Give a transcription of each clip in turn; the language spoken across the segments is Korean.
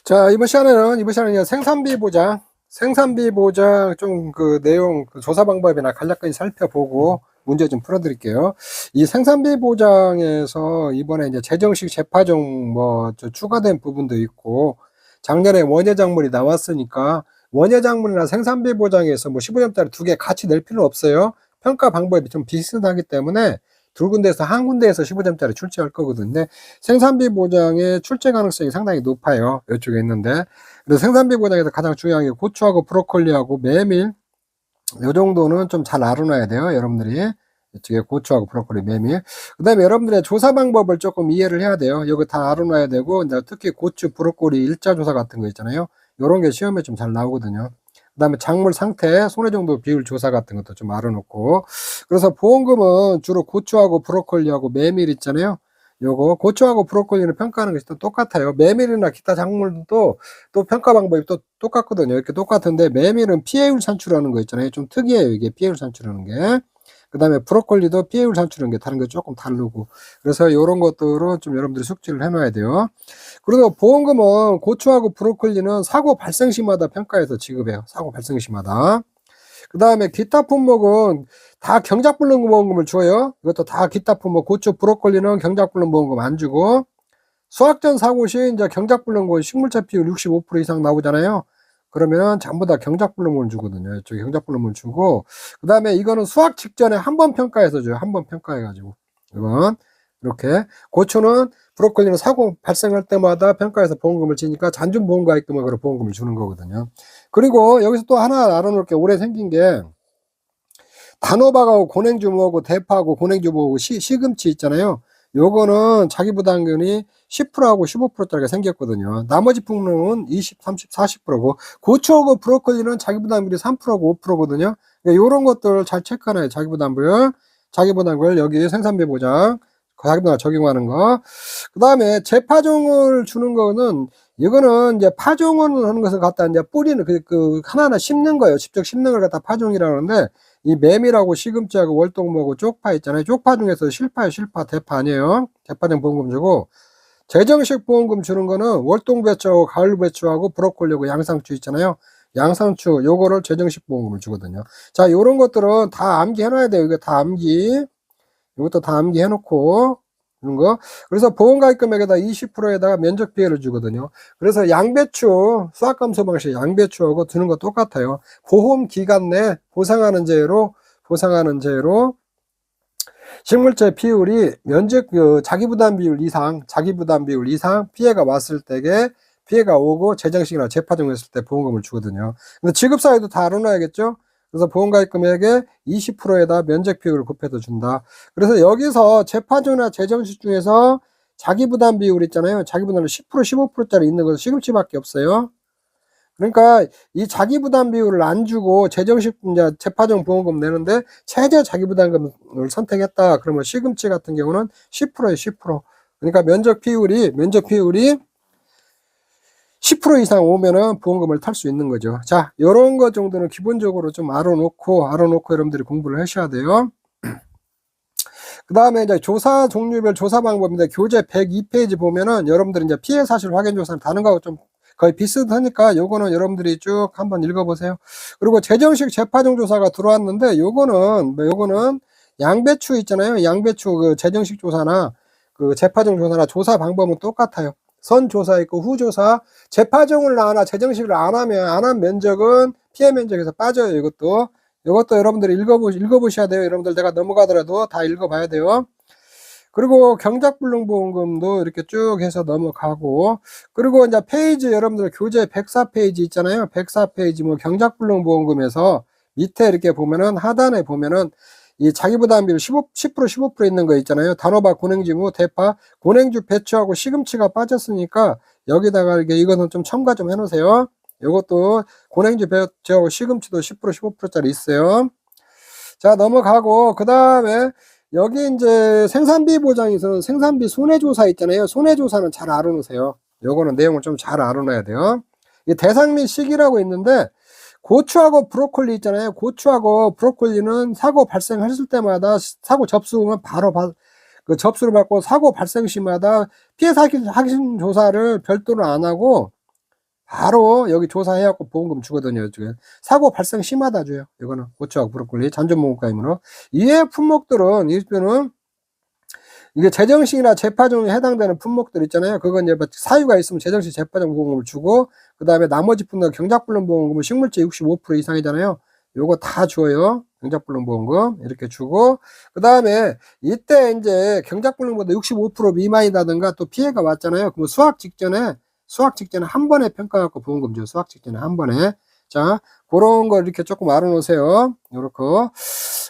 자, 이번 시간에는 생산비 보장 좀 그 내용, 그 조사 방법이나 간략하게 살펴보고 문제 좀 풀어드릴게요. 이 생산비 보장에서 이번에 이제 재정식 재파종 추가된 부분도 있고, 작년에 원예작물이 나왔으니까 원예작물이나 생산비 보장에서 15점짜리 두 개 같이 낼 필요 없어요. 평가 방법이 좀 비슷하기 때문에 두 군데에서 한 군데에서 15점짜리 출제할 거거든요. 근데 생산비 보장의 출제 가능성이 상당히 높아요. 이쪽에 있는데. 그래서 생산비 보장에서 가장 중요한 게 고추하고 브로콜리하고 메밀, 요 정도는 좀 잘 알아놔야 돼요. 여러분들이. 이쪽에 고추하고 브로콜리, 메밀. 그 다음에 여러분들의 조사 방법을 조금 이해를 해야 돼요. 여기 다 알아놔야 되고, 이제 특히 고추, 브로콜리 일자 조사 같은 거 있잖아요. 요런 게 시험에 좀 잘 나오거든요. 그 다음에 작물 상태, 손해 정도 비율 조사 같은 것도 좀 알아놓고. 그래서 보험금은 주로 고추하고 브로콜리하고 메밀 있잖아요. 요거 고추하고 브로콜리는 평가하는 것이 또 똑같아요. 메밀이나 기타 작물도 또 평가 방법이 또 똑같거든요. 이렇게 똑같은데 메밀은 피해율 산출하는 거 있잖아요. 좀 특이해요. 이게 피해율 산출하는 게. 그 다음에 브로콜리도 피해율 산출하는 게 다른 게 조금 다르고. 그래서 이런 것들은 좀 여러분들이 숙지를 해놔야 돼요. 그리고 보험금은 고추하고 브로콜리는 사고 발생 시마다 평가해서 지급해요. 사고 발생 시마다. 그 다음에 기타 품목은 다 경작불능보험금을 줘요. 이것도 다 기타 품목, 고추, 브로콜리는 경작불능보험금 안 주고, 수확전 사고 시 이제 경작불능보험 식물차 비율 65% 이상 나오잖아요. 그러면 전부 다 경작불능보험을 주거든요. 이쪽에 경작불능보험을 주고, 그 다음에 이거는 수확 직전에 한 번 평가해서 줘요. 한 번 평가해가지고. 이건 이렇게. 고추는 브로콜리는 사고 발생할 때마다 평가해서 보험금을 지니까 잔존보험가입금액으로 보험금을 주는 거거든요. 그리고 여기서 또 하나 알아놓을 게 올해 생긴 게 단호박하고 고냉주무하고 대파하고 고냉주무하고 시금치 있잖아요. 요거는 자기부담금이 10%하고 15%짜리가 생겼거든요. 나머지 품목은 20, 30, 40%고 고추하고 브로콜리는 자기부담률이 3%하고 5%거든요. 그러니까 요런 것들 잘 체크하나요. 자기부담률 여기 생산비 보장 자기부담 적용하는 거. 그 다음에 재파종을 주는 거는 이거는 이제 파종을 하는 것을 갖다 이제 뿌리는 그 하나하나 심는 거예요. 직접 심는 걸 갖다 파종이라고 하는데 이 메밀하고 시금치하고 월동무하고 쪽파 있잖아요. 쪽파 중에서 실파예요. 실파, 대파 아니에요. 대파종 보험금 주고 재정식 보험금 주는 거는 월동배추하고 가을배추하고 브로콜리하고 양상추 있잖아요. 양상추 요거를 재정식 보험금을 주거든요. 자, 요런 것들은 다 암기해 놔야 돼요. 이거 다 암기. 이것도 다 암기해 놓고 그런 거. 그래서 보험가입금액에다 20%에다가 면적 피해를 주거든요. 그래서 양배추 수확감소 방식 양배추하고 드는 거 똑같아요. 보험 기간 내 보상하는 제로 식물체 비율이 면적 자기부담 비율 이상 피해가 왔을 때에 피해가 오고 재정식이나 재파종했을 때 보험금을 주거든요. 근데 지급사유도 다 알아놔야겠죠. 그래서 보험가입금액의 20%에다 면적 비율을 곱해서 준다. 그래서 여기서 재파종이나 재정식 중에서 자기부담 비율 있잖아요. 자기부담은 10%, 15%짜리 있는 것은 시금치밖에 없어요. 그러니까 이 자기부담 비율을 안 주고 재정식 이제 재파종 보험금 내는데 최저 자기부담금을 선택했다. 그러면 시금치 같은 경우는 10%에 10%. 그러니까 면적 비율이 10% 이상 오면은 보험금을 탈 수 있는 거죠. 자, 요런 거 정도는 기본적으로 좀 알아놓고 여러분들이 공부를 하셔야 돼요. 그 다음에 이제 조사 종류별 조사 방법인데 교재 102페이지 보면은 여러분들이 이제 피해 사실 확인 조사는 다른 거하고 좀 거의 비슷하니까 요거는 여러분들이 쭉 한번 읽어보세요. 그리고 재정식 재파종 조사가 들어왔는데 요거는 양배추 있잖아요. 양배추 그 재정식 조사나 그 재파종 조사나 조사 방법은 똑같아요. 선조사 있고 후조사. 재파종을 안 하나 재정식을 안 한 면적은 피해 면적에서 빠져요. 이것도 여러분들이 읽어보셔야 돼요. 여러분들 내가 넘어가더라도 다 읽어봐야 돼요. 그리고 경작불능보험금도 이렇게 쭉 해서 넘어가고, 그리고 이제 페이지 여러분들 교재 104페이지 있잖아요. 104페이지 경작불능보험금에서 밑에 이렇게 보면은 하단에 보면은 이 자기부담비율 10% 15% 있는 거 있잖아요. 단호박, 고냉지무, 대파, 고냉주, 배추하고 시금치가 빠졌으니까 여기다가 이거는 좀 첨가 좀 해놓으세요. 이것도 고냉주, 배추하고 시금치도 10% 15%짜리 있어요. 자, 넘어가고 그 다음에 여기 이제 생산비 보장에서는 생산비 손해조사 있잖아요. 손해조사는 잘 알아놓으세요. 요거는 내용을 좀 잘 알아놔야 돼요. 이 대상 및 시기라고 있는데 고추하고 브로콜리 있잖아요. 고추하고 브로콜리는 사고 발생했을 때마다 사고 접수면 바로 그 접수를 받고 사고 발생 시마다 피해 확인 조사를 별도로 안 하고 바로 여기 조사해갖고 보험금 주거든요. 이쪽에 사고 발생 심하다 줘요. 이거는 고추하고 브로콜리 잔존보험가이므로. 이외 품목들은 이때는 이게 재정식이나 재파종에 해당되는 품목들 있잖아요. 그건 이제 사유가 있으면 재정식 재파종 보험금을 주고, 그 다음에 나머지 품목 경작불능 보험금은 식물세 65% 이상이잖아요. 요거 다 줘요. 경작불능 보험금 이렇게 주고, 그 다음에 이때 이제 경작불능보다 65% 미만이라든가 또 피해가 왔잖아요. 그럼 수확 직전에 한 번에 평가갖고 보험금 줘. 수확 직전에 한 번에. 자, 그런 걸 이렇게 조금 알아놓으세요. 요렇게.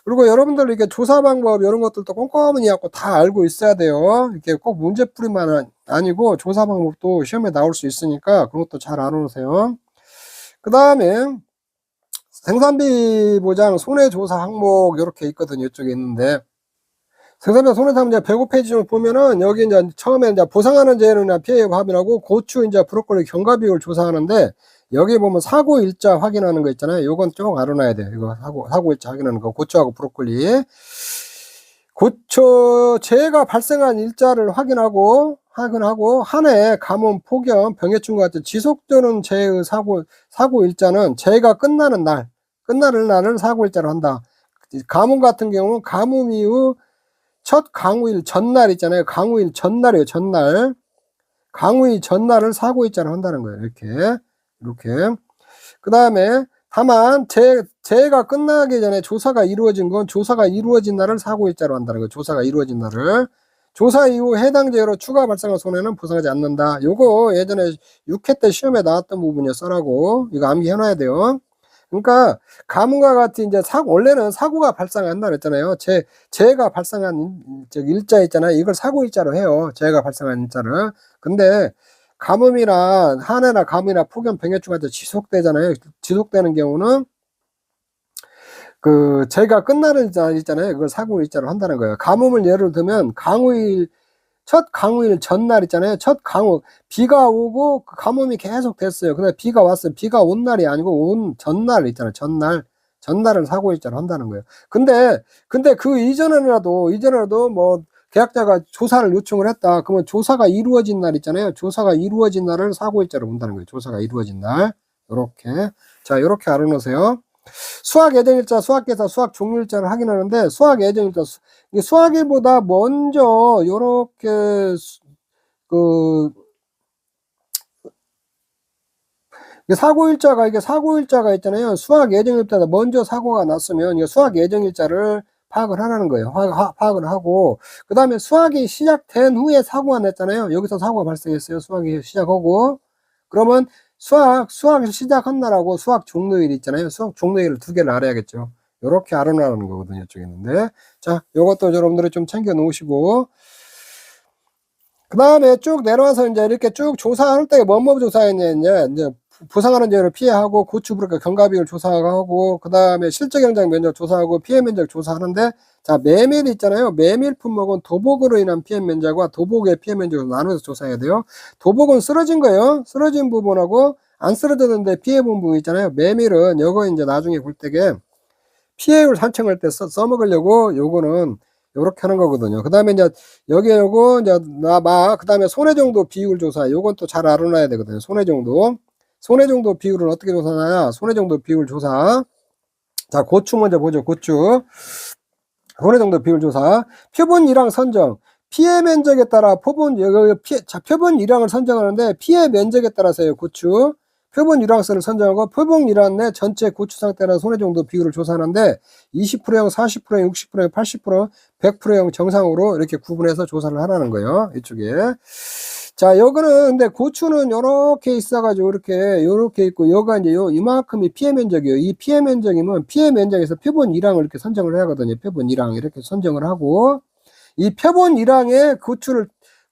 그리고 여러분들 이렇게 조사 방법 이런 것들도 꼼꼼히 갖고 다 알고 있어야 돼요. 이렇게 꼭 문제풀이만 아니고 조사 방법도 시험에 나올 수 있으니까 그런 것도 잘 알아놓으세요. 그 다음에 생산비 보장 손해조사 항목 이렇게 있거든요. 이쪽에 있는데 생산비 손해조사 문제 105페이지 좀 보면은 여기 이제 처음에 이제 보상하는 재료나 피해 합의라고 고추 이제 브로콜리 경과비율 조사하는데 여기 보면 사고 일자 확인하는 거 있잖아요. 요건 좀 알아놔야 돼요. 이거 사고 일자 확인하는 거. 고추하고 브로콜리. 고추 재해가 발생한 일자를 확인하고 한 해 가뭄, 폭염, 병해충과 같은 지속되는 재해의 사고 일자는 재해가 끝나는 날을 사고 일자로 한다. 가뭄 같은 경우는 가뭄 이후 첫 강우일 전날 있잖아요. 강우일 전날이에요. 전날. 강우일 전날을 사고 일자로 한다는 거예요. 이렇게. 그 다음에 다만 재해가 끝나기 전에 조사가 이루어진 건 조사가 이루어진 날을 사고 일자로 한다는 거예요. 조사가 이루어진 날을. 조사 이후 해당 재해로 추가 발생한 손해는 보상하지 않는다. 요거 예전에 6회 때 시험에 나왔던 부분이었어라고 이거 암기해놔야 돼요. 그러니까 가뭄과 같은 이제 원래는 사고가 발생한 날 했잖아요. 재해가 발생한 일자 있잖아요. 이걸 사고 일자로 해요. 재해가 발생한 일자를. 근데 가뭄이나 한해나 가뭄이나 폭염 병해충 같은 지속되잖아요. 지속되는 경우는 그 재해가 끝나는 날 있잖아요. 그걸 사고 일자로 한다는 거예요. 가뭄을 예를 들면 첫 강우일 전날 있잖아요. 첫 강우 비가 오고 그 가뭄이 계속 됐어요. 근데 비가 왔어요. 비가 온 날이 아니고 온 전날 있잖아요. 전날을 사고 일자로 한다는 거예요. 근데 그 이전에라도 뭐 계약자가 조사를 요청을 했다. 그러면 조사가 이루어진 날 있잖아요. 조사가 이루어진 날을 사고 일자로 본다는 거예요. 조사가 이루어진 날. 요렇게. 자, 요렇게 알아놓으세요. 수확 예정일자, 수확계사, 수확 종료일자를 확인하는데 수확 예정일자, 수확일보다 먼저 요렇게 이게 사고일자가 있잖아요. 수확 예정일자보다 먼저 사고가 났으면 이 수확 예정일자를 파악을 하라는 거예요. 파악을 하고 그 다음에 수확이 시작된 후에 사고가 났잖아요. 여기서 사고가 발생했어요. 수확이 시작하고 그러면 수확을 시작한 날하고 수확 종료일 있잖아요. 수확 종료일을 두 개를 알아야겠죠. 요렇게 알아놓는 거거든요. 이쪽에 있는데. 자, 요것도 여러분들이 좀 챙겨 놓으시고. 그 다음에 쭉 내려와서 이제 이렇게 쭉 조사할 때 뭐뭐 조사했냐, 이제 부상하는 재해를 피해하고 고추 브로콜리 경과비율 조사하고 그 다음에 실제 경작 면적 조사하고 피해 면적 조사하는데 자 메밀 있잖아요. 메밀 품목은 도복으로 인한 피해 면적과 도복의 피해 면적을 나눠서 조사해야 돼요. 도복은 쓰러진 거예요. 쓰러진 부분하고 안 쓰러졌는데 피해 본 부분 있잖아요. 메밀은 요거 이제 나중에 볼 때게 피해율 산청할 때 써먹으려고 요거는 요렇게 하는 거거든요. 그 다음에 이제 여기 요거 이제 그 다음에 손해정도 비율 조사 요건 또 잘 알아놔야 되거든요. 손해정도 비율을 어떻게 조사하냐? 손해정도 비율 조사. 자, 고추 먼저 보죠. 고추. 손해정도 비율 조사. 표본 일항 선정. 피해 면적에 따라 표본 일항을 선정하는데 피해 면적에 따라서요. 고추. 표본 일항수를 선정하고 표본 일항 내 전체 고추 상태나 손해정도 비율을 조사하는데 20%형, 40%형, 60%형, 80%형, 100%형 정상으로 이렇게 구분해서 조사를 하라는 거예요. 이쪽에. 자, 여기는 근데 고추는 요렇게 있어가지고 요렇게 있고 여기가 이제 이만큼이 피해 면적이에요. 이 피해 면적이면 피해 면적에서 표본 1항을 이렇게 선정을 해야 하거든요. 표본 1항 이렇게 선정을 하고 이 표본 1항에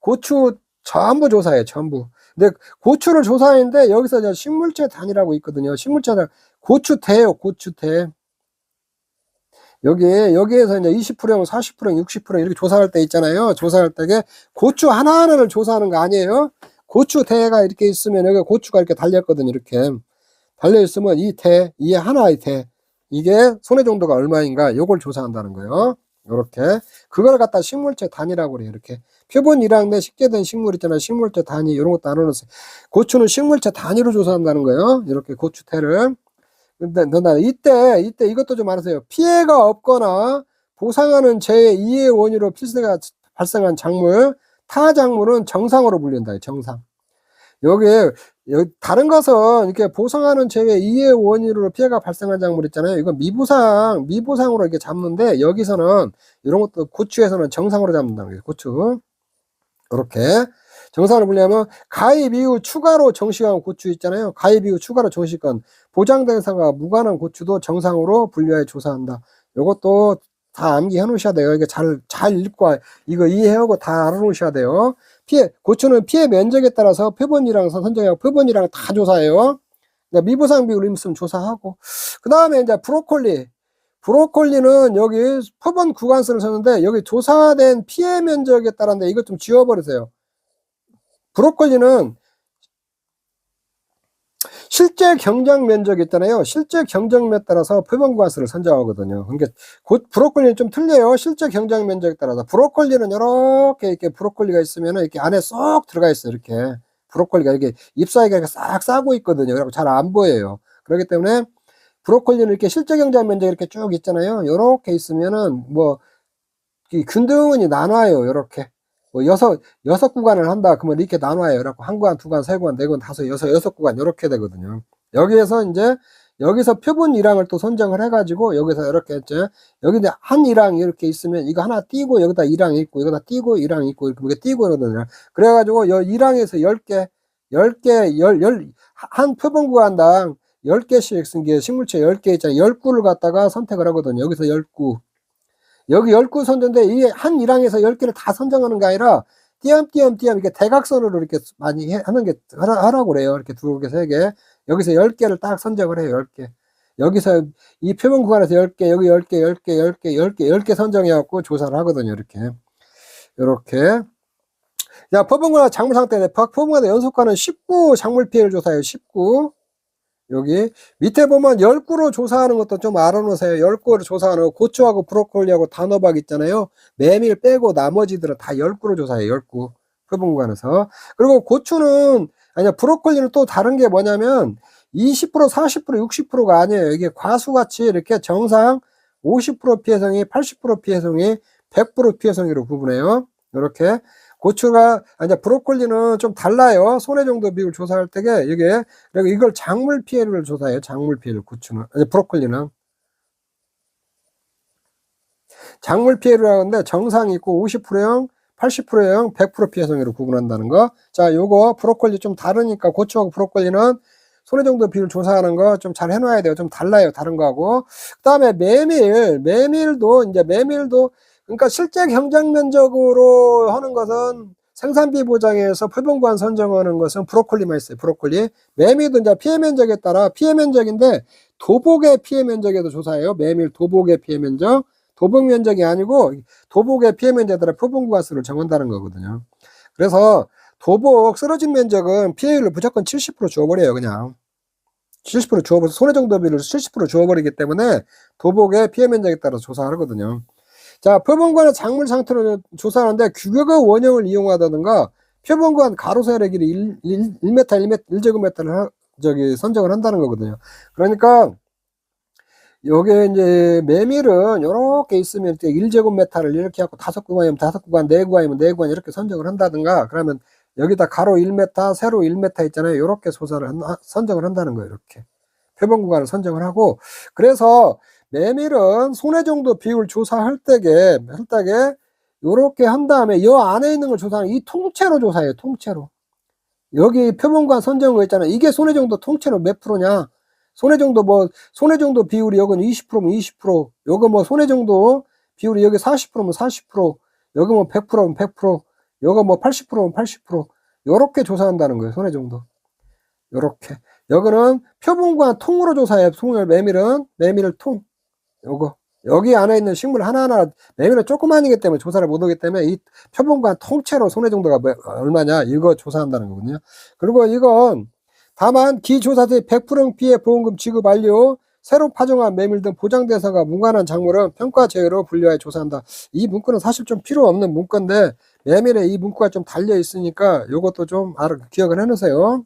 고추 전부 조사해요. 전부. 근데 고추를 조사했는데 여기서 이제 식물체 단위라고 있거든요. 식물체 단 고추대요. 고추대. 여기에서 이제 20%형, 40%형, 60%형 이렇게 조사할 때 있잖아요. 조사할 때게 고추 하나하나를 조사하는 거 아니에요. 고추 대가 이렇게 있으면 여기 고추가 이렇게 달렸거든요. 이렇게 달려 있으면 이 하나의 대 이게 손해 정도가 얼마인가 요걸 조사한다는 거예요. 요렇게. 그걸 갖다 식물체 단위라고 그래요. 이렇게. 표본 일학 내 식재된 식물 있잖아요. 식물체 단위, 이런 것도 나눠놨어요. 고추는 식물체 단위로 조사한다는 거예요. 이렇게 고추태를. 근데 이때 이것도 좀 알아세요. 피해가 없거나 보상하는 제2의 원인으로 필수가 발생한 작물, 타 작물은 정상으로 불린다. 정상. 여기 다른 것은 이렇게 보상하는 제2의 원인으로 피해가 발생한 작물 있잖아요. 이건 미보상으로 이렇게 잡는데, 여기서는 이런 것도 고추에서는 정상으로 잡는다는 거예요. 고추. 이렇게 정상으로 분류하면, 가입 이후 추가로 정식한 고추 있잖아요. 가입 이후 추가로 정식한 보장 대상과 무관한 고추도 정상으로 분류하여 조사한다. 이것도 다 암기해 놓으셔야 돼요. 이게 잘 읽고 이거 이해하고 다 알아놓으셔야 돼요. 고추는 피해 면적에 따라서 표본이랑 선정하고 표본이랑 다 조사해요. 그러니까 미보상 비율 있으면 조사하고. 그 다음에 이제 브로콜리는 여기 표본 구간수를 썼는데, 여기 조사된 피해 면적에 따랐는데 이것 좀 지워버리세요. 브로콜리는 실제 경작 면적 있잖아요. 실제 경작면에 따라서 표본 구간수를 선정하거든요. 그러니까 브로콜리는 좀 틀려요. 실제 경작 면적에 따라서. 브로콜리는 이렇게 브로콜리가 있으면 이렇게 안에 쏙 들어가 있어요. 이렇게 브로콜리가 이렇게 잎사이가 이렇게 싹 싸고 있거든요. 그래서 잘 안 보여요. 그렇기 때문에 브로콜리는 이렇게 실제 경작 면적 이렇게 쭉 있잖아요. 이렇게 있으면은 뭐 균등히 나눠요. 이렇게. 뭐 여섯 구간을 한다. 그러면 이렇게 나눠요. 그래갖고 한 구간, 두 구간, 세 구간, 네 구간, 다섯, 여섯 구간 이렇게 되거든요. 여기서 표본 1항을 또 선정을 해가지고 여기서 이렇게 이제 여기 이제 한 1항 이렇게 있으면 이거 하나 띄고 여기다 1항 있고 여기다 띄고 1항 있고 이렇게 띄고 그러거든요. 그래가지고 여 1항에서 10개 한 표본 구간당 10개씩 쓴 게 식물체 10개 있잖아요. 10구를 갖다가 선택을 하거든요. 여기서 10구. 여기 10구 선정인데 이 한 1항에서 10개를 다 선정하는 게 아니라 띄엄띄엄 이렇게 대각선으로 이렇게 많이 하는 게 하라고 그래요. 이렇게 2개, 3개. 여기서 10개를 딱 선정을 해요. 10개. 여기서 이 표본 구간에서 10개, 여기 10개 선정해 갖고 조사를 하거든요. 이렇게. 자, 표본 구간 작물 상태. 표본 구간 연속하는 19 작물 피해를 조사해요. 19. 여기 밑에 보면 10구로 조사하는 것도 좀 알아놓으세요. 10구로 조사하는 거. 고추하고 브로콜리하고 단호박 있잖아요. 메밀 빼고 나머지들은 다 10구로 조사해요. 10구. 표본 구간에서. 그리고 브로콜리는 또 다른 게 뭐냐면 20%, 40%, 60%가 아니에요. 이게 과수같이 이렇게 정상 50% 피해성이, 80% 피해성이, 100% 피해성으로 구분해요. 이렇게. 브로콜리는 좀 달라요. 손해 정도 비율 조사할 때게, 그리고 이걸 작물 피해를 조사해요. 작물 피해를, 브로콜리는. 작물 피해를 하는데 정상이 있고 50%형, 80%형, 100% 피해성으로 구분한다는 거. 자, 요거 브로콜리 좀 다르니까 고추하고 브로콜리는 손해 정도 비율 조사하는 거 좀 잘 해놔야 돼요. 좀 달라요. 다른 거하고. 그 다음에 메밀도, 그러니까 실제 경작 면적으로 하는 것은 생산비 보장에서 표본 구간 선정하는 것은 브로콜리만 있어요. 브로콜리. 메밀도 이제 피해 면적에 따라 피해 면적인데 도복의 피해 면적에도 조사해요. 메밀 도복의 피해 면적. 도복 면적이 아니고 도복의 피해 면적에 따라 표본 구간 수를 정한다는 거거든요. 그래서 도복 쓰러진 면적은 피해율을 무조건 70% 주어버려요. 그냥 70% 주어버려서 손해 정도 비율을 70% 주어버리기 때문에 도복의 피해 면적에 따라 조사하거든요. 자, 표본구간의 작물 상태로 조사하는데 규격의 원형을 이용하다든가 표본구간 가로 세로의 길이 1제곱미터를 선정을 한다는 거거든요. 그러니까 요게 이제 메밀은 요렇게 있으면 1제곱미터를 이렇게 하고 5구간이면 5구간, 4구간이면 4구간 이렇게 선정을 한다든가, 그러면 여기다 가로 1m, 세로 1m 있잖아요. 요렇게 선정을 한다는 거예요. 이렇게 표본 구간을 선정을 하고. 그래서 메밀은 손해 정도 비율 조사할 때게 요렇게 한 다음에 이 안에 있는 걸 조사하는, 이 통째로 조사해요. 통째로. 여기 표본 구간 선정한 거 있잖아요. 이게 손해 정도 통째로 몇 프로냐? 손해 정도 비율이 여기는 20%면 20%, 요거 손해 정도 비율이 여기 40%면 40%, 여기 100%면 100%, 요거 80%면 80%, 요렇게 조사한다는 거예요. 손해 정도. 요렇게. 여기는 표본구간 통으로 조사해요. 메밀을 통. 여기 안에 있는 식물 하나하나, 메밀은 조그만이기 때문에 조사를 못 하기 때문에 이 표본구간 통째로 손해 정도가 얼마냐, 이거 조사한다는 거거든요. 그리고 이건 다만 기조사대 100% 피해 보험금 지급 완료, 새로 파종한 메밀 등 보장대상과 무관한 작물은 평가 제외로 분류하여 조사한다. 이 문구는 사실 좀 필요 없는 문구인데 메밀에 이 문구가 좀 달려 있으니까 요것도 좀 기억을 해 놓으세요.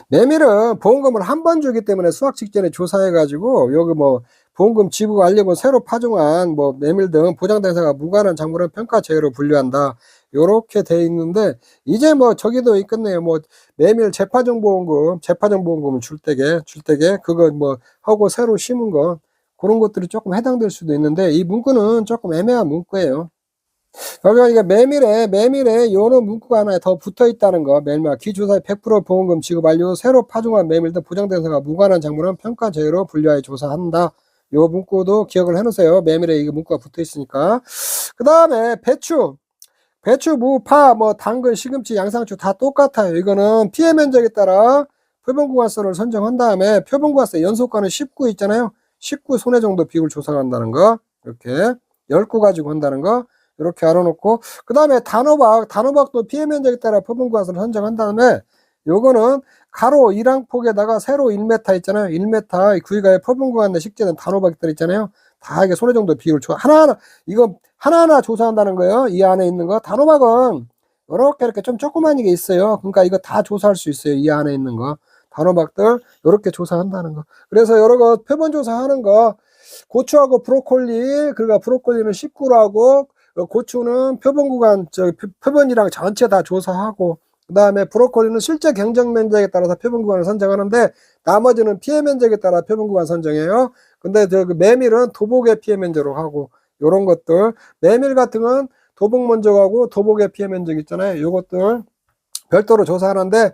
메밀은 보험금을 한 번 주기 때문에 수확 직전에 조사해 가지고 여기 뭐 보험금 지급 완료後새로 파종한 뭐 메밀 등 보장 대상과 무관한 작물은 평가 제외로 분류한다. 요렇게 돼 있는데 이제 뭐 저기도 있겠네요. 뭐 메밀 재파종 보험금은 줄 때게 그거 뭐 하고 새로 심은 거 그런 것들이 조금 해당될 수도 있는데 이 문구는 조금 애매한 문구예요. 그러니까 메밀에 요런 문구가 하나 더 붙어 있다는 거. 메밀 기조사의 100% 보험금 지급 완료 새로 파종한 메밀 등 보장대상과 무관한 작물은 평가 제외로 분류하여 조사한다. 요 문구도 기억을 해 놓으세요. 메밀에 이게 문구가 붙어 있으니까. 그다음에 배추, 무, 파, 뭐 당근, 시금치, 양상추 다 똑같아요. 이거는 피해 면적에 따라 표본구간수를 선정한 다음에 표본구간수 연속가는 19 있잖아요. 19 손해 정도 비율 조사한다는 거. 이렇게 10구 가지고 한다는 거. 이렇게 알아놓고 그다음에 단호박도 피해 면적에 따라 표본구간수를 선정한 다음에 요거는 가로 1항폭에다가 세로 1m 있잖아요. 1m 구이가에 표본구간에 식재된 단호박들 있잖아요. 다 이게 손해 정도 비율 이거 하나하나 조사한다는 거예요. 이 안에 있는 거. 단호박은 이렇게 좀 조그만 게 있어요. 그러니까 이거 다 조사할 수 있어요. 이 안에 있는 거. 단호박들 이렇게 조사한다는 거. 그래서 여러 거 표본 조사하는 거. 고추하고 브로콜리, 그러니까 브로콜리는 19라고 고추는 표본 구간 표본이랑 전체 다 조사하고 그다음에 브로콜리는 실제 경정 면적에 따라서 표본 구간을 선정하는데 나머지는 피해 면적에 따라 표본 구간 선정해요. 근데 그 메밀은 도복의 피해 면적으로 하고 요런 것들 메밀 같은 건 도복 면적하고 도복의 피해 면적 있잖아요. 요것들 별도로 조사하는데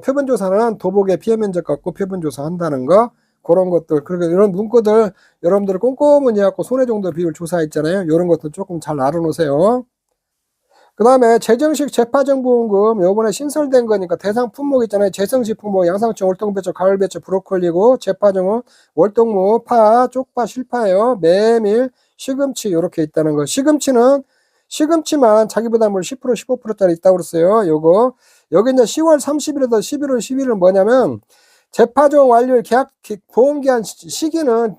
표본 조사는 도복의 피해 면적 갖고 표본 조사한다는 거 그런 것들 그러니까 이런 문구들 여러분들 꼼꼼히 해갖고 손해 정도 비율 조사했잖아요. 이런 것들 조금 잘 알아놓으세요. 그 다음에 재정식 재파종 보험금 요번에 신설된 거니까 대상 품목 있잖아요. 재정식 품목 양상추, 월동배추, 가을배추, 브로콜리고 재파종은 월동무, 파, 쪽파, 실파예요. 메밀, 시금치 이렇게 있다는 거. 시금치만 자기 부담률 10% 15%짜리 있다고 그랬어요. 요거 여기 이제 10월 30일에서 11월 10일은 뭐냐면 재파종 완료일 보험기한 시기는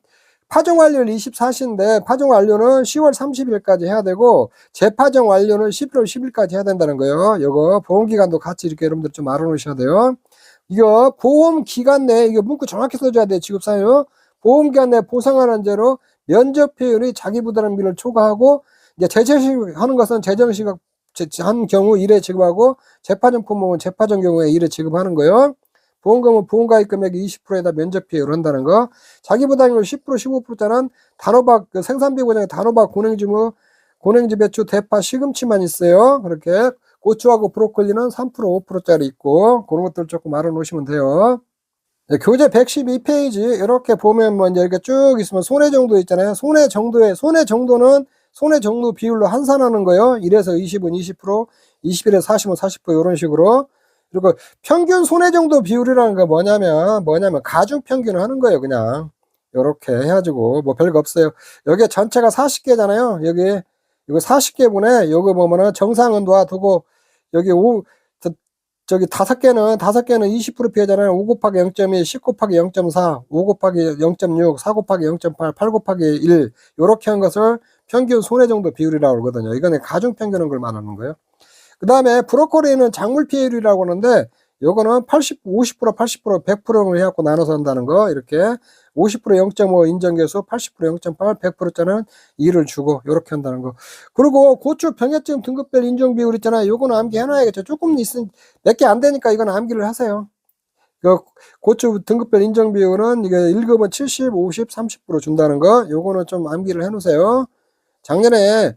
파종 완료일 24시인데 파종 완료는 10월 30일까지 해야 되고 재파종 완료는 11월 10일까지 해야 된다는 거예요. 이거 보험기간도 같이 이렇게 여러분들 좀 알아놓으셔야 돼요. 이거 보험기간 내에 이거 문구 정확히 써줘야 돼요. 지급사유 보험기간 내에 보상하는 죄로 면접표율이 자기부담비를 초과하고 이제 재정식 하는 것은 재정식 한 경우 1회 지급하고 재파종 품목은 재파종 경우에 1회 지급하는 거예요. 보험금은 보험가입 금액의 20%에다 면적비율을 한다는 거. 자기부담률 10% 15%짜는 단호박 생산비 보장에 단호박 고냉지 배추 대파 시금치만 있어요. 그렇게 고추하고 브로콜리는 3% 5%짜리 있고 그런 것들 조금 알아놓으시면 돼요. 교재 112페이지 이렇게 보면 뭐 이제 이렇게 쭉 있으면 손해 정도 있잖아요. 손해 정도는 손해 정도 비율로 환산하는 거예요. 1에서 20은 20%, 21에서 40은 40% 이런 식으로. 그리고 평균 손해 정도 비율이라는 거 뭐냐면 가중 평균을 하는 거예요. 그냥 요렇게 해가지고 뭐 별거 없어요. 여기 전체가 40개잖아요. 여기 이거 40개분에 여기 보면은 정상온도와 두고 여기 저기 5개는 20% 피해잖아요. 5 곱하기 0.2, 10 곱하기 0.4, 5 곱하기 0.6, 4 곱하기 0.8, 8 곱하기 1 요렇게 한 것을 평균 손해 정도 비율이라고 그러거든요. 이거는 가중 평균한 걸 말하는 거예요. 그 다음에 브로콜리는 작물 피해율이라고 하는데 요거는 50% 80% 100%를 해갖고 나눠서 한다는 거. 이렇게 50% 0.5 인정계수 80% 0.8 100%짜는 2를 주고 요렇게 한다는 거. 그리고 고추 병해증 등급별 인정 비율 있잖아요. 요거는 암기 해놔야겠죠. 조금 몇 개 안 되니까 이건 암기를 하세요. 그 고추 등급별 인정 비율은 이게 1급은 70 50 30% 준다는 거. 요거는 좀 암기를 해 놓으세요. 작년에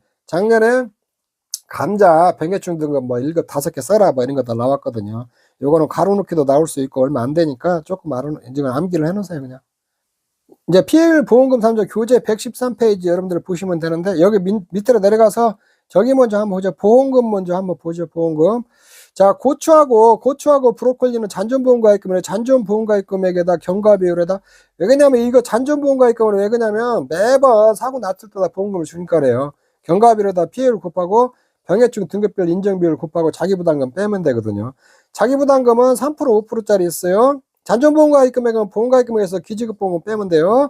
감자, 병해충 등급 뭐 1급 5개 써라 뭐 이런 거 다 나왔거든요. 요거는 가로 넣기도 나올 수 있고 얼마 안 되니까 조금 이제 암기를 해 놓으세요, 그냥. 이제 피해율 보험금 3조 교재 113페이지 여러분들 보시면 되는데 여기 밑으로 내려가서 저기 먼저 한번 보죠. 보험금 먼저 한번 보죠. 보험금. 자, 고추하고 브로콜리는 잔존보험가입금에 잔존보험가입금액에다 경과비율에다 왜 그러냐면 이거 잔존보험가입금을 왜 그러냐면 매번 사고 났을 때다 보험금을 주니까 그래요. 경과비율에다 피해율 곱하고 병해충 등급별 인정비율 곱하고 자기부담금 빼면 되거든요. 자기부담금은 3% 5%짜리 있어요. 잔존보험가입 금액은 보험가입 금액에서 기지급 보험금 빼면 돼요.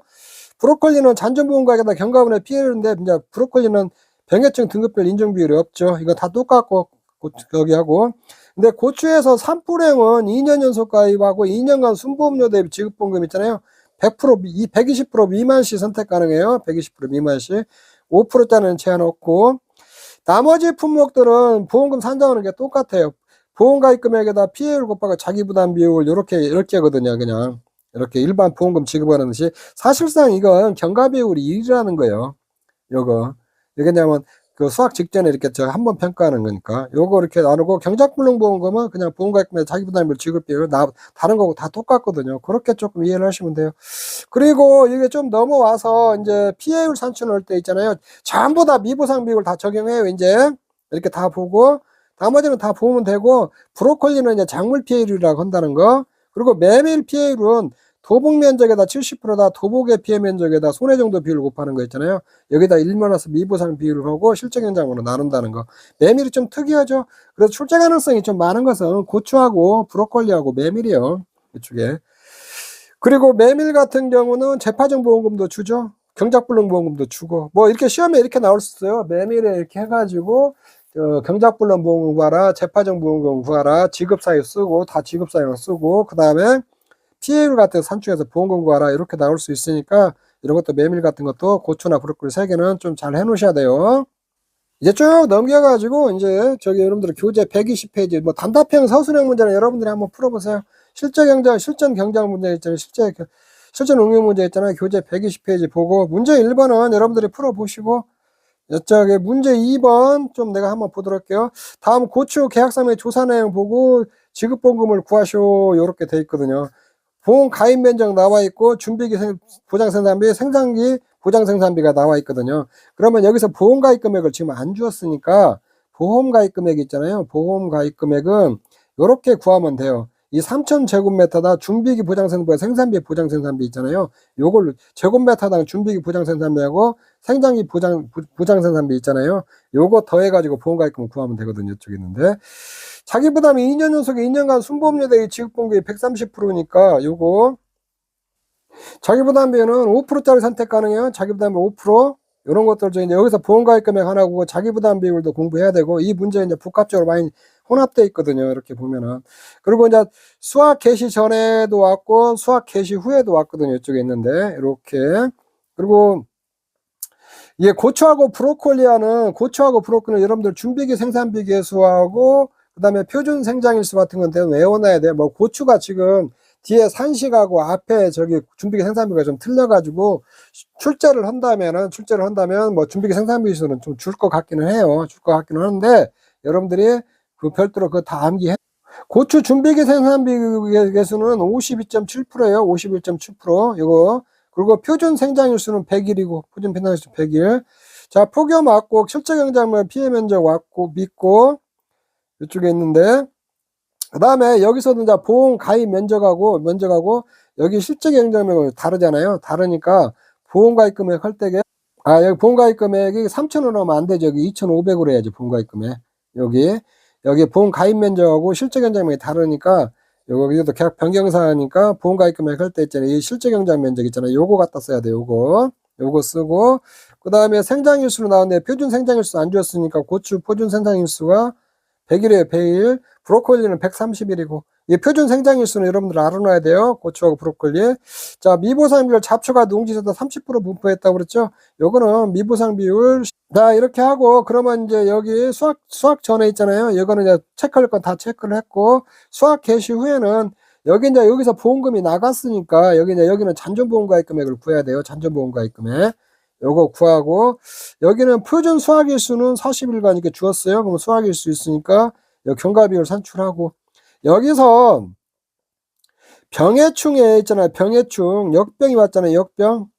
브로콜리는 잔존보험가입에다 경과분의 피해인데 이제 브로콜리는 병해증 등급별 인정 비율이 없죠. 이거 다 똑같고 여기 하고. 근데 고추에서 산불행은 2년 연속 가입하고 2년간 순보험료 대비 지급보험금 있잖아요. 100%, 120% 미만 시 선택 가능해요. 120% 미만 시. 5%짜리는 제한 없고. 나머지 품목들은 보험금 산정하는 게 똑같아요. 보험가입 금액에다 피해율 곱하기 자기부담 비율 이렇게 하거든요. 그냥 이렇게 일반 보험금 지급하는 것이 사실상 이건 경과 비율이 1이라는 거예요. 요거 이게 뭐냐면 그 수학 직전에 이렇게 한번 평가하는 거니까 요거 이렇게 나누고 경작불능보험금은 그냥 보험가입 금액 자기부담 비율 지급 비율 다른 거고 다 똑같거든요. 그렇게 조금 이해를 하시면 돼요. 그리고 이게 좀 넘어와서 이제 피해율 산출할 때 있잖아요. 전부 다 미보상 비율 다 적용해요. 이제 이렇게 다 보고 나머지는 다 보면 되고 브로콜리는 이제 작물 피해율이라고 한다는 거. 그리고 매매일 피해율은 도복 면적에다 70%다 도복의 피해 면적에다 손해 정도 비율을 곱하는 거 있잖아요. 여기다 1만원에서 미보상 비율을 하고 실적 현장으로 나눈다는 거. 메밀이 좀 특이하죠. 그래서 출제 가능성이 좀 많은 것은 고추하고 브로콜리하고 메밀이요. 이쪽에. 그리고 메밀 같은 경우는 재파정 보험금도 주죠. 경작불능 보험금도 주고 뭐 이렇게 시험에 이렇게 나올 수 있어요. 메밀에 이렇게 해가지고 경작불능 보험금 구하라, 재파정 보험금 구하라, 지급사유 쓰고 다 지급사유로 쓰고 그 다음에 피해율 같은 거 산출해서 보험금 구하라 이렇게 나올 수 있으니까 이런 것도 메밀 같은 것도 고추나 브로콜리 3개는 좀 잘 해놓으셔야 돼요. 이제 쭉 넘겨가지고 이제 저기 여러분들 교재 120페이지 뭐 단답형 서술형 문제는 여러분들이 한번 풀어보세요. 실전 경쟁 문제 있잖아요. 실전 응용 문제 있잖아요. 교재 120페이지 보고 문제 1번은 여러분들이 풀어보시고 이쪽에 문제 2번 좀 내가 한번 보도록 할게요. 다음 고추 계약서의 조사 내용 보고 지급보험금을 구하시오 이렇게 돼 있거든요. 보험 가입 면적 나와 있고 준비기 보장 생산비, 생산기 보장 생산비가 나와 있거든요. 그러면 여기서 보험 가입 금액을 지금 안 주었으니까 보험 가입 금액 있잖아요. 보험 가입 금액은 이렇게 구하면 돼요. 이 3,000제곱미터다 준비기 보장 생산비와 생산비 보장 생산비 있잖아요. 요걸 제곱미터당 준비기 보장 생산비하고 생산기 보장 생산비 있잖아요. 요거 더해가지고 보험 가입금을 구하면 되거든요. 이쪽에 있는데. 자기 부담이 2년 연속에 2년간 순보험료 대비 지급보험금이 130%니까 요거 자기 부담비는 5%짜리 선택 가능해요. 자기 부담비 5%. 이런 것들 이제 여기서 보험가입 금액 하나고 자기 부담 비율도 공부해야 되고 이 문제 이제 복합적으로 많이 혼합되어 있거든요. 이렇게 보면은. 그리고 이제 수학 개시 전에도 왔고 수학 개시 후에도 왔거든요. 이쪽에 있는데 이렇게. 그리고 이게 고추하고 브로콜리는 여러분들 준비기 생산비 계수하고 그다음에 표준 생장일수 같은 건 외워놔야 돼요. 뭐 고추가 지금 뒤에 산식하고 앞에 저기 준비기 생산비가 좀 틀려가지고 출제를 한다면 뭐 준비기 생산비 수는 좀 줄 것 같기는 해요. 줄 것 같기는 하는데 여러분들이 그 별도로 그거 다 암기해. 고추 준비기 생산비 개수는 52.7%예요. 51.7%. 이거. 그리고 표준 생장일수는 100일이고 표준 생장일수 100일. 자, 폭염 왔고 실제 경작물 피해 면적 왔고 믿고 이쪽에 있는데 그 다음에 여기서도 이제 보험 가입 면적하고 여기 실제 경작물은 다르잖아요. 다르니까 보험 가입 금액 할 때게 여기 보험 가입 금액이 3,000원 하면 안 되죠. 여기 2,500으로 해야지 보험 가입 금액. 여기 보험 가입 면적하고 실제 경작물이 다르니까 여기도 계약 변경사니까 보험 가입 금액 할 때 있잖아요. 이 실제 경작 면적 있잖아요. 요거 갖다 써야 돼. 요거 쓰고 그 다음에 생장일수로 나왔는데 표준 생장일수 안 주었으니까 고추 표준 생장일수가 100일이에요. 100일. 브로콜리는 130일이고 이 표준 생장일수는 여러분들 알아놔야 돼요. 고추하고 브로콜리. 자, 미보상 비율 잡초가 농지에다 30% 분포했다고 그랬죠. 요거는 미보상 비율. 자, 이렇게 하고 그러면 이제 여기 수학 전에 있잖아요. 이거는 이제 체크할 건 다 체크를 했고 수학 개시 후에는 여기서 보험금이 나갔으니까 여기는 잔존보험가입 금액을 구해야 돼요. 잔존보험가입 금액. 요거 구하고 여기는 표준 수학일수는 40일간 이렇게 주었어요. 그럼 수학일수 있으니까 경과비율 산출하고 여기서 병해충에 있잖아요. 병해충 역병이 왔잖아요.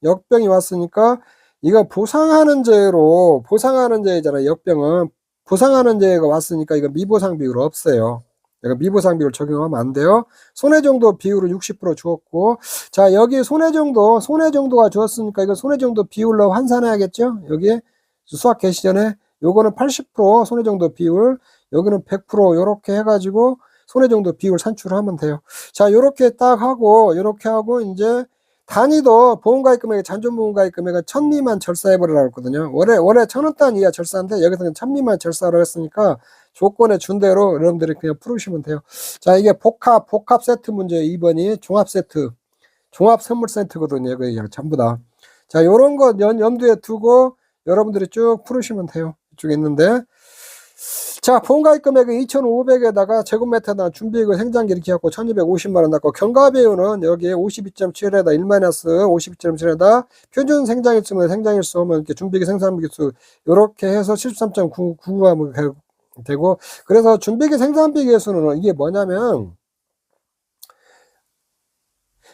역병이 왔으니까 이거 보상하는 죄잖아요. 역병은 보상하는 죄가 왔으니까 이거 미보상 비율 없어요. 이거 미보상 비율 적용하면 안 돼요. 손해정도 비율을 60% 주었고 자, 여기 손해정도가 주었으니까 이거 손해정도 비율로 환산해야겠죠. 여기 수학 개시 전에 요거는 80% 손해정도 비율, 여기는 100% 요렇게 해가지고 손해 정도 비율 산출하면 돼요. 자, 요렇게 딱 하고, 요렇게 하고, 이제, 단위도 보험가입 금액, 잔존보험가입 금액은 1000 미만 절사해버리라고 했거든요. 원래 1000원 단 이하 절사인데, 여기서는 1000 미만 절사로 했으니까, 조건에 준 대로 여러분들이 그냥 풀으시면 돼요. 자, 이게 복합 세트 문제 2번이 종합 세트, 종합 선물 세트거든요. 이거 전부 다. 자, 요런 거 염두에 두고 여러분들이 쭉 풀으시면 돼요. 이쪽에 있는데. 자, 보험가입 금액은 2,500에다가 제곱미터당 준비금 생산기 이렇게 갖고 1,250만원 낳고 경과비율은 여기에 52.7에다 1-52.7에다 표준 생장일수면 생장일수 하면 이렇게 준비기 생산비수 요렇게 해서 73.99가 되고, 그래서 준비기 생산비 계수는 이게 뭐냐면,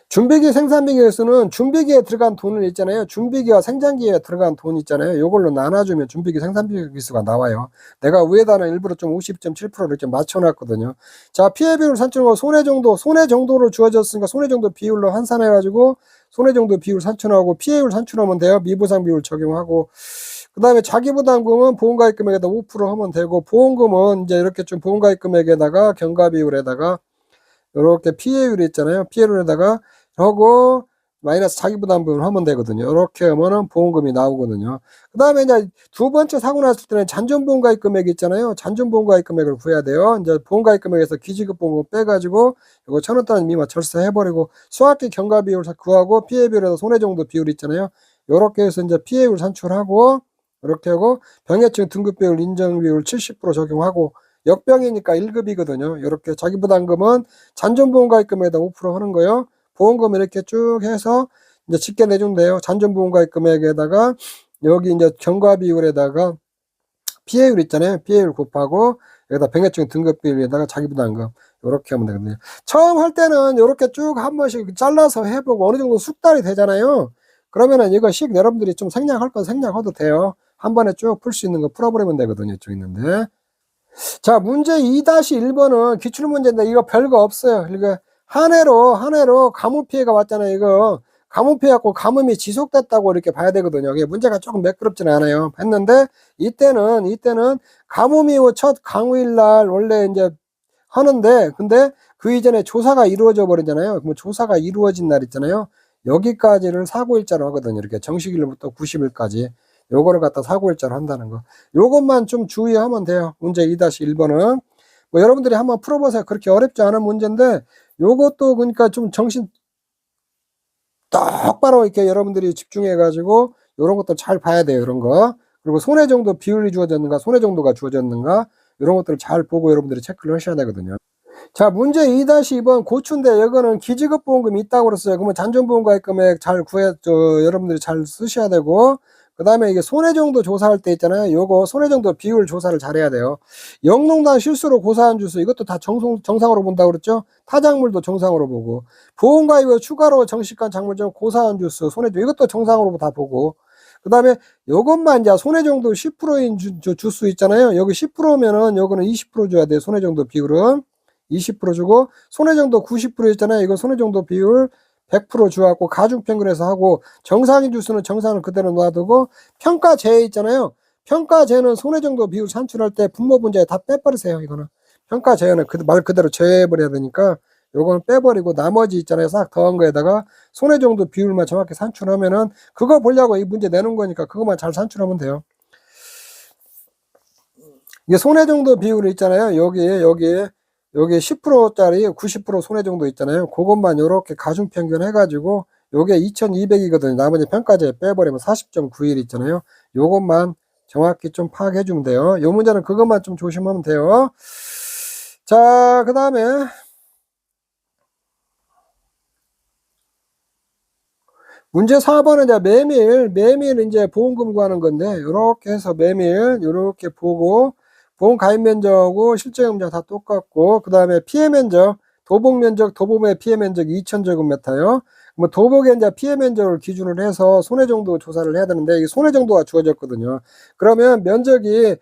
준비기 생산비 계수는 준비기에 들어간 돈을 있잖아요. 준비기와 생산기에 들어간 돈 있잖아요. 요걸로 나눠주면 준비기 생산비 계수가 나와요. 내가 위에다는 일부러 좀 50.7%를 좀 맞춰놨거든요. 자, 피해 비율 산출하고 손해 정도로 주어졌으니까 손해 정도 비율로 환산해가지고 손해 정도 비율 산출하고 피해율 산출하면 돼요. 미보상 비율 적용하고. 그 다음에 자기부담금은 보험가입 금액에다 5% 하면 되고, 보험금은 이제 이렇게 좀 보험가입 금액에다가 경과비율에다가 이렇게 피해율이 있잖아요. 피해율에다가 하고 마이너스 자기부담금을 하면 되거든요. 이렇게 하면은 보험금이 나오거든요. 그 다음에 이제 두 번째 사고 났을 때는 잔존보험가입 금액이 있잖아요. 잔존보험가입 금액을 구해야 돼요. 이제 보험가입 금액에서 기지급보험금 빼가지고 이거 1000원단 미만 절세해버리고 수학기 경과비율 구하고 피해비율에서 손해정도 비율 있잖아요. 이렇게 해서 이제 피해율 산출하고 이렇게 하고 병해증 등급비율 인정비율 70% 적용하고 역병이니까 1급이거든요. 이렇게 자기부담금은 잔존보험가입금에다 5% 하는 거예요. 보험금 이렇게 쭉 해서 이제 직계 내준대요. 잔존보험가입 금액에다가 여기 이제 경과비율에다가 피해율 있잖아요. 피해율 곱하고 여기다 병해증 등급비율에다가 자기부담금 이렇게 하면 되거든요. 처음 할 때는 이렇게 쭉 한 번씩 잘라서 해보고 어느 정도 숙달이 되잖아요. 그러면은 이거씩 여러분들이 좀 생략할 건 생략해도 돼요. 한 번에 쭉 풀 수 있는 거 풀어버리면 되거든요. 이쪽 있는데. 자, 문제 2-1번은 기출문제인데 이거 별거 없어요. 이거 한 해로 가뭄 피해가 왔잖아요. 이거 가뭄 피해 갖고 가뭄이 지속됐다고 이렇게 봐야 되거든요. 이게 문제가 조금 매끄럽지는 않아요. 했는데 이때는 가뭄이 첫 강우일 날 원래 이제 하는데, 근데 그 이전에 조사가 이루어져 버리잖아요. 그럼 조사가 이루어진 날 있잖아요. 여기까지를 사고일자로 하거든요. 이렇게 정식일부터 90일까지. 요거를 갖다 사고일자로 한다는 거. 요것만 좀 주의하면 돼요. 문제 2-1번은. 뭐 여러분들이 한번 풀어보세요. 그렇게 어렵지 않은 문제인데, 요것도 그러니까 좀 정신 똑바로 이렇게 여러분들이 집중해가지고, 요런 것도 잘 봐야 돼요. 이런 거. 그리고 손해 정도 비율이 주어졌는가, 손해 정도가 주어졌는가, 이런 것들을 잘 보고 여러분들이 체크를 하셔야 되거든요. 자, 문제 2-2번 고추인데 이거는 기지급보험금이 있다고 그랬어요. 그러면 잔존보험가입 금액 잘 여러분들이 잘 쓰셔야 되고, 그 다음에 이게 손해정도 조사할 때 있잖아요. 요거 손해정도 비율 조사를 잘 해야 돼요. 영농단 실수로 고사한 주수 이것도 다 정상으로 본다고 그랬죠. 타작물도 정상으로 보고, 보험가입 후 추가로 정식한 작물 중 고사한 주수 손해정 이것도 정상으로 다 보고, 그 다음에 요것만 이제 손해정도 10%인 주수 있잖아요. 여기 10%면은 요거는 20% 줘야 돼요. 손해정도 비율은 20% 주고, 손해정도 90% 있잖아요. 이거 손해정도 비율 100% 주갖고 가중평균해서 하고, 정상인 주수는 정상을 그대로 놔두고, 평가제 있잖아요. 평가제는 손해정도 비율 산출할 때 분모 분자에 다 빼버리세요. 이거는 평가제는 말 그대로 제해버려야 되니까 요거는 빼버리고, 나머지 있잖아요. 싹 더한 거에다가 손해정도 비율만 정확히 산출하면은, 그거 보려고 이 문제 내는 거니까 그것만 잘 산출하면 돼요. 이게 손해정도 비율이 있잖아요. 여기에 10%짜리 90% 손해정도 있잖아요. 그것만 이렇게 가중평균 해가지고 요게 2200이거든요. 나머지 평가제 빼버리면 40.91 있잖아요. 요것만 정확히 좀 파악해 주면 돼요. 요 문제는 그것만 좀 조심하면 돼요. 자, 그 다음에 문제 4번은 이제 매밀 이제 보험금 구하는 건데, 요렇게 해서 매밀 요렇게 보고, 보험 가입 면적하고 실제금자 다 똑같고, 그 다음에 피해 면적, 도복 면적, 도복의 피해 면적이 2000제곱미터요. 뭐 도복의 이제 피해 면적을 기준으로 해서 손해 정도 조사를 해야 되는데, 이게 손해 정도가 주어졌거든요. 그러면 면적이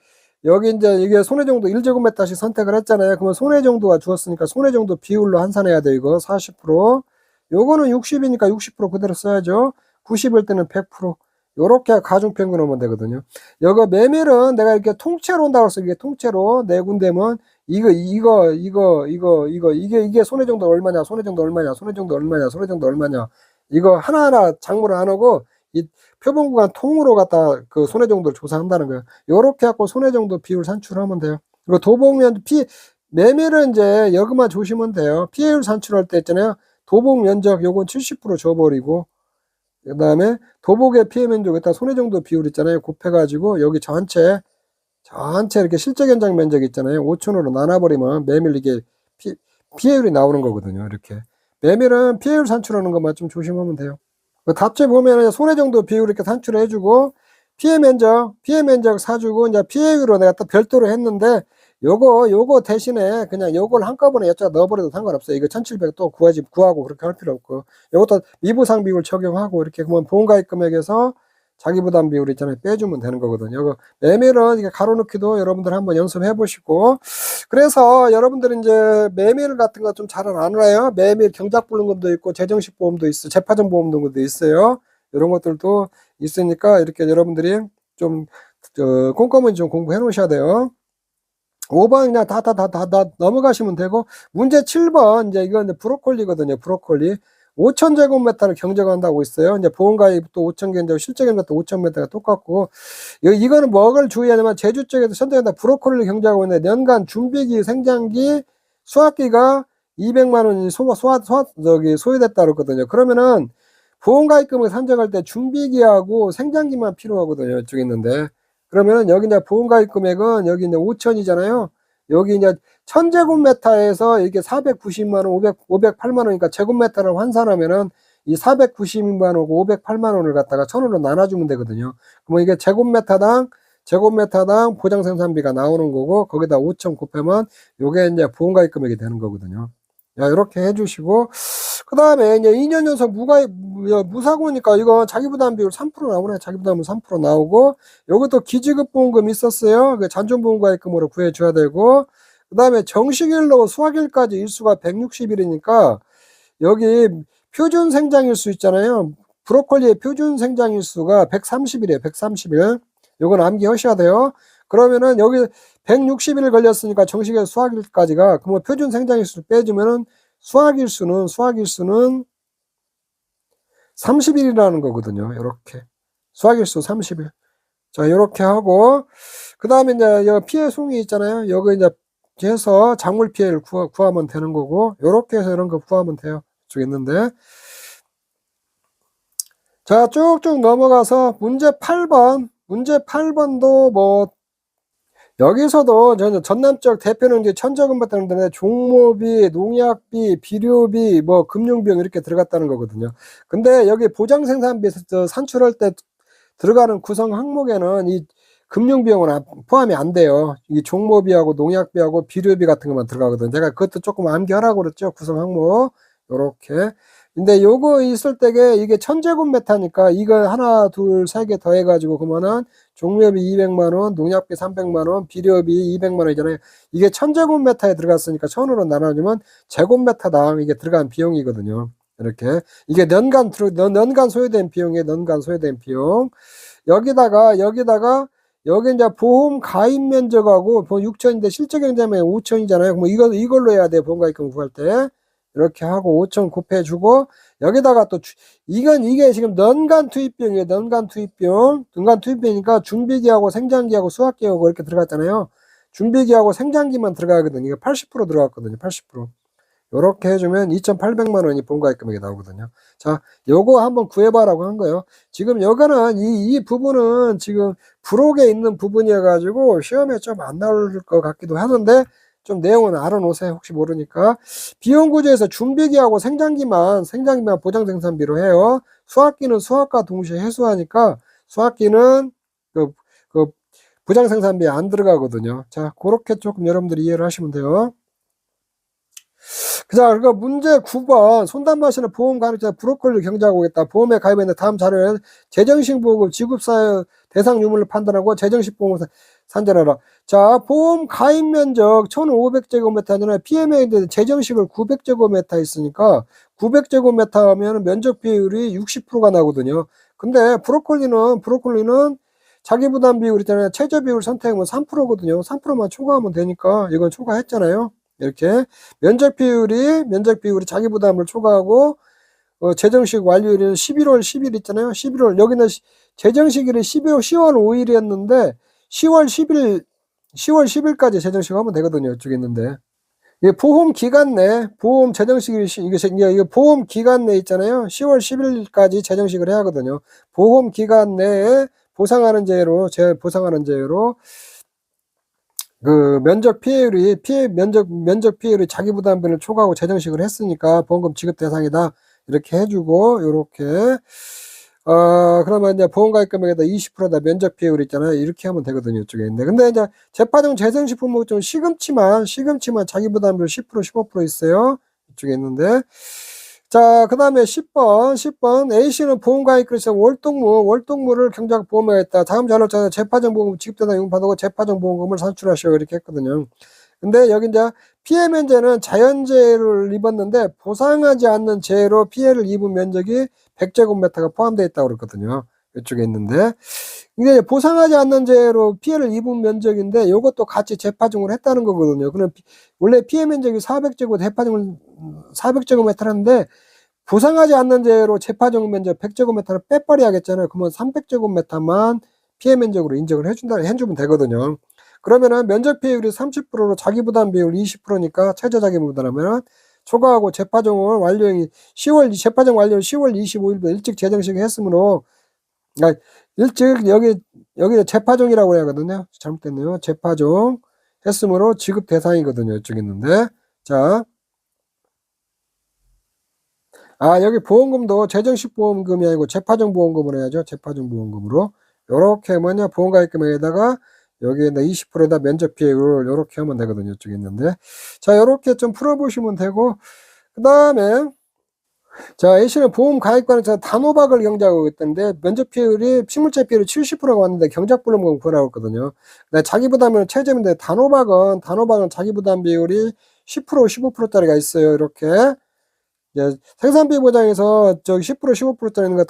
여기 이제 이게 손해 정도 1제곱미터씩 선택을 했잖아요. 그러면 손해 정도가 주었으니까 손해 정도 비율로 환산해야 돼. 이거 40%. 요거는 60이니까 60% 그대로 써야죠. 90일 때는 100%. 요렇게 가중평균 오면 되거든요. 여기 메밀은 내가 이렇게 통째로 온다고 해서 이게 통째로 네 군데면 이게 손해정도 얼마냐, 손해정도 얼마냐, 손해정도 얼마냐, 손해정도 얼마냐. 이거 하나하나 작물을 안 하고 이 표본구간 통으로 갖다 그 손해정도를 조사한다는 거예요. 요렇게 갖고 손해정도 비율 산출하면 돼요. 그리고 도봉면 메밀은 이제 여기만 조심하면 돼요. 피해율 산출할 때 있잖아요. 도봉 면적 요건 70% 줘버리고, 그 다음에 도복의 피해 면적에다 손해정도 비율 있잖아요. 곱해가지고 여기 전체 이렇게 실제 견적 면적 있잖아요. 5천으로 나눠버리면 메밀 이게 피해율이 나오는 거거든요. 이렇게 메밀은 피해율 산출하는 것만 좀 조심하면 돼요. 그 답제 보면은 손해정도 비율 이렇게 산출해주고 피해 면적 사주고 이제 피해율로 내가 또 별도로 했는데 요거 대신에 그냥 요걸 한꺼번에 여기다 넣어버려도 상관없어요. 이거 1700 또 구하고 그렇게 할 필요 없고, 요것도 미부상 비율 적용하고 이렇게 그러면 보험가입 금액에서 자기부담 비율 있잖아요. 빼주면 되는 거거든요. 이거 메밀은 이게 가로넣기도 여러분들 한번 연습해 보시고, 그래서 여러분들 이제 메밀 같은 거 좀 잘 안 알아요. 메밀 경작불능금도 있고 재정식 보험도 있어, 재파전 보험 등도 있어요. 이런 것들도 있으니까 이렇게 여러분들이 좀 꼼꼼히 좀 공부해 놓으셔야 돼요. 5번 그냥 다 넘어가시면 되고, 문제 7번 이제 이건 이제 브로콜리거든요. 브로콜리 5,000제곱미터를 경작한다고 있어요. 이제 보험가입도 5,000개인데 실제 경작도 5,000m가 똑같고, 이거는 뭐를 주의하냐면 제주 쪽에서 선택한다 브로콜리를 경작하고 있는데 연간 준비기, 생장기, 수확기가 200만 원이 소요됐다 그랬거든요. 그러면은 보험가입금을 산정할 때 준비기하고 생장기만 필요하거든요. 이쪽에 있는데. 그러면 여기 이제 보험가입 금액은 여기 이제 5천이잖아요. 여기 이제 1000제곱미터에서 이게 490만 원, 508만 원이니까 제곱미터를 환산하면은 이 490만 원하고 508만 원을 갖다가 1000원으로 나눠주면 되거든요. 그러면 이게 제곱미터당 보장 생산비가 나오는 거고, 거기다 5천 곱하면 요게 이제 보험가입 금액이 되는 거거든요. 자, 이렇게 해주시고, 그 다음에 이제 2년 연속 무사고니까 이거 자기부담 비율 3% 나오네. 자기부담은 3% 나오고, 요것도 기지급 보험금 있었어요. 그 잔존보험가입금으로 구해줘야 되고, 그 다음에 정식일로 수확일까지 일수가 160일이니까 여기 표준 생장일수 있잖아요. 브로콜리의 표준 생장일수가 130일이에요. 130일. 요건 암기하셔야 돼요. 그러면은 여기 160일 걸렸으니까 정식일 수확일까지가, 그러면 표준 생장일수를 빼주면은 수확일수는 30일이라는 거거든요. 이렇게 수확일수 30일. 자, 이렇게 하고, 그 다음에 이제 여기 피해 송이 있잖아요. 여기 이제 해서 작물 피해를 구하면 되는 거고, 이렇게 해서 이런 거 구하면 돼요. 이쪽에 있는데. 자, 쭉쭉 넘어가서 문제 8번도 뭐 여기서도 저는 전남 쪽 대표는 이제 천저금받다는데 종모비, 농약비, 비료비, 뭐 금융비용 이렇게 들어갔다는 거거든요. 근데 여기 보장생산비 산출할 때 들어가는 구성 항목에는 이 금융비용은 포함이 안 돼요. 이 종모비하고 농약비하고 비료비 같은 것만 들어가거든요. 제가 그것도 조금 암기하라고 그랬죠. 구성 항목 요렇게. 근데 요거 있을 때게 이게 1000제곱미터니까 이거 하나, 둘, 세 개 더해가지고 그러면은 종묘비 200만 원, 농약비 300만 원, 비료비 200만 원이잖아요. 이게 1000제곱미터에 들어갔으니까 1000으로 나눠주면 제곱미터당 이게 들어간 비용이거든요. 이렇게 이게 연간 소요된 비용이에요. 연간 소요된 비용. 여기다가 여기 이제 보험 가입 면적하고 6천인데 실제 경제면 5천이잖아요. 그럼 이걸로 해야 돼. 보험 가입금 구할 때. 이렇게 하고 5천 곱해주고, 여기다가 또 이게 지금 연간 투입비용이에요. 연간 투입비니까 준비기하고 생장기하고 수확기하고 이렇게 들어갔잖아요. 준비기하고 생장기만 들어가거든요. 이게 80% 들어갔거든요. 80%. 요렇게 해주면 2,800만 원이 보험가입 금액이 나오거든요. 자, 요거 한번 구해봐라고 한 거예요. 지금 여기는 이 부분은 지금 부록에 있는 부분이어가지고 시험에 좀 안 나올 것 같기도 하는데, 좀 내용은 알아놓으세요. 혹시 모르니까. 비용 구조에서 준비기하고 생장기만 보장 생산비로 해요. 수확기는 수확과 동시에 해소하니까 수확기는 그 보장 생산비에 안 들어가거든요. 자, 그렇게 조금 여러분들이 이해를 하시면 돼요. 자, 그러니까 문제 9번 손담마시는 보험 가입자 브로콜리 경작하고 있다. 보험에 가입했는데 다음 자료에 재정식 보험 지급사유 대상 유무를 판단하고 재정식 보험 산정하라. 자, 보험 가입 면적 1500제곱미터는 PMA인데 재정식을 900제곱미터 있으니까 900제곱미터 하면 면적 비율이 60%가 나거든요. 근데 브로콜리는 자기 부담 비율 있잖아요. 최저 비율 선택하면 3%거든요. 3%만 초과하면 되니까 이건 초과했잖아요. 이렇게 면적 비율이 자기 부담을 초과하고 재정식 완료일은 11월 10일 있잖아요. 11월 여기는 재정식일이 10월 5일이었는데 10월 10일까지 재정식 하면 되거든요. 이쪽에 있는데. 이게 보험 기간 내 보험 재정식이 이게 보험 기간 내 있잖아요. 10월 10일까지 재정식을 해야 하거든요. 보험 기간 내에 보상하는 제로 그 면적 피해율이 자기 부담비를 초과하고 재정식을 했으니까 보험금 지급 대상이다. 이렇게 해주고 요렇게 그러면 이제 보험가입 금액에다 20%다 면적 피해율 있잖아요. 이렇게 하면 되거든요. 이쪽에 있는데. 근데 이제 재파종 재생식품 좀 시금치만 자기 부담률 10% 15% 있어요. 이쪽에 있는데. 자, 그 다음에 10번. A씨는 보험가입 그래서 월동무를 경작 보험하였다. 다음 자료처럼 재파종 보험금 지급대상 용받고 재파종 보험금을 산출하시오. 이렇게 했거든요. 근데 여기 이제 피해 면제는 자연재해를 입었는데 보상하지 않는 재해로 피해를 입은 면적이 100제곱미터가 포함되어 있다고 그랬거든요. 이쪽에 있는데 이게 보상하지 않는 재해로 피해를 입은 면적인데 이것도 같이 재파종을 했다는 거거든요. 그럼 원래 피해 면적이 400제곱미터라는데 보상하지 않는 재해로 재파종 면적 100제곱미터를 빼버려야겠잖아요. 그러면 300제곱미터만 피해 면적으로 인정을 해주면 되거든요. 그러면은 면적 피해율이 30%로 자기 부담 비율 20%니까 최저 자기 부담하면 초과하고 재파종 완료 10월 25일부터 일찍 재정식 했으므로 일찍 여기 재파종이라고 해야 하거든요. 잘못됐네요. 재파종 했으므로 지급 대상이거든요. 이쪽에 있는데 자. 여기 보험금도 재정식 보험금이 아니고 재파종 보험금으로 해야죠. 재파종 보험금으로. 요렇게 보험가입금에다가 여기에다 20%에다 면적 피해율 요렇게 하면 되거든요. 이쪽에 있는데. 자, 요렇게 좀 풀어보시면 되고, 그 다음에, 자, A씨는 보험 가입관에서 단호박을 경작하고 있던데, 면적 피해율이 식물체 피해율이 70%가 왔는데 경작불능금 구하라고 했거든요. 자기 부담은 최저인데, 단호박은 자기 부담 비율이 10% 15%짜리가 있어요. 이렇게. 생산비 보장에서 저기 10% 15%짜리 있는 거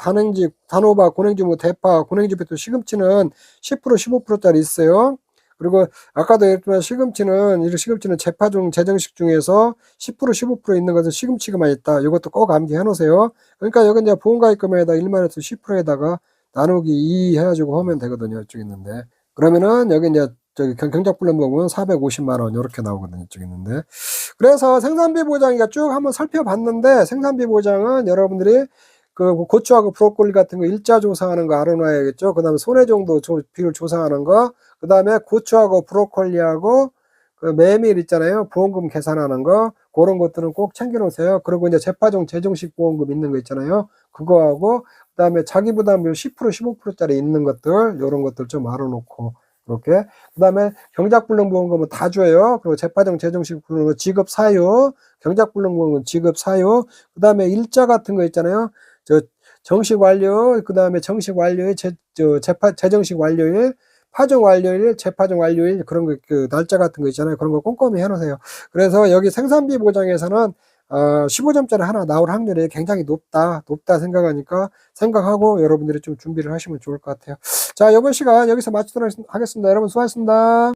단호박, 고냉지, 대파, 고냉지, 배또 시금치는 10% 15%짜리 있어요. 그리고 아까도 얘기했지만 시금치는 재파종 재정식 중에서 10% 15% 있는 것은 시금치가만 있다. 이것도 꼭 암기해 놓으세요. 그러니까 여기 이제 보험가입금에다 1만에서 10%에다가 나누기 2 해가지고 하면 되거든요. 이쪽 있는데. 그러면은 여기 이제 저기 경작불능 보면 450만 원 이렇게 나오거든요. 이쪽 있는데. 그래서 생산비 보장이가 쭉 한번 살펴봤는데 생산비 보장은 여러분들이 그 고추하고 브로콜리 같은 거 일자 조사하는 거 알아놔야겠죠. 그 다음에 손해정도 비율 조사하는 거, 그 다음에 고추하고 브로콜리하고 그 메밀 있잖아요. 보험금 계산하는 거, 그런 것들은 꼭 챙겨 놓으세요. 그리고 이제 재파종 재정식 보험금 있는 거 있잖아요. 그거하고, 그 다음에 자기 부담률 10% 15%짜리 있는 것들, 이런 것들 좀 알아놓고, 이렇게. 그 다음에 경작불능보험금은 다 줘요. 그리고 재파종 재정식 보험금 지급 사유, 경작불능보험금 지급 사유, 그 다음에 일자 같은 거 있잖아요. 정식 완료, 그 다음에 정식 완료일, 재정식 완료일, 파종 완료일, 재파종 완료일, 그런 거, 그 날짜 같은 거 있잖아요. 그런 거 꼼꼼히 해놓으세요. 그래서 여기 생산비 보장에서는 15점짜리 하나 나올 확률이 굉장히 높다 생각하고 여러분들이 좀 준비를 하시면 좋을 것 같아요. 자, 이번 시간 여기서 마치도록 하겠습니다. 여러분 수고하셨습니다.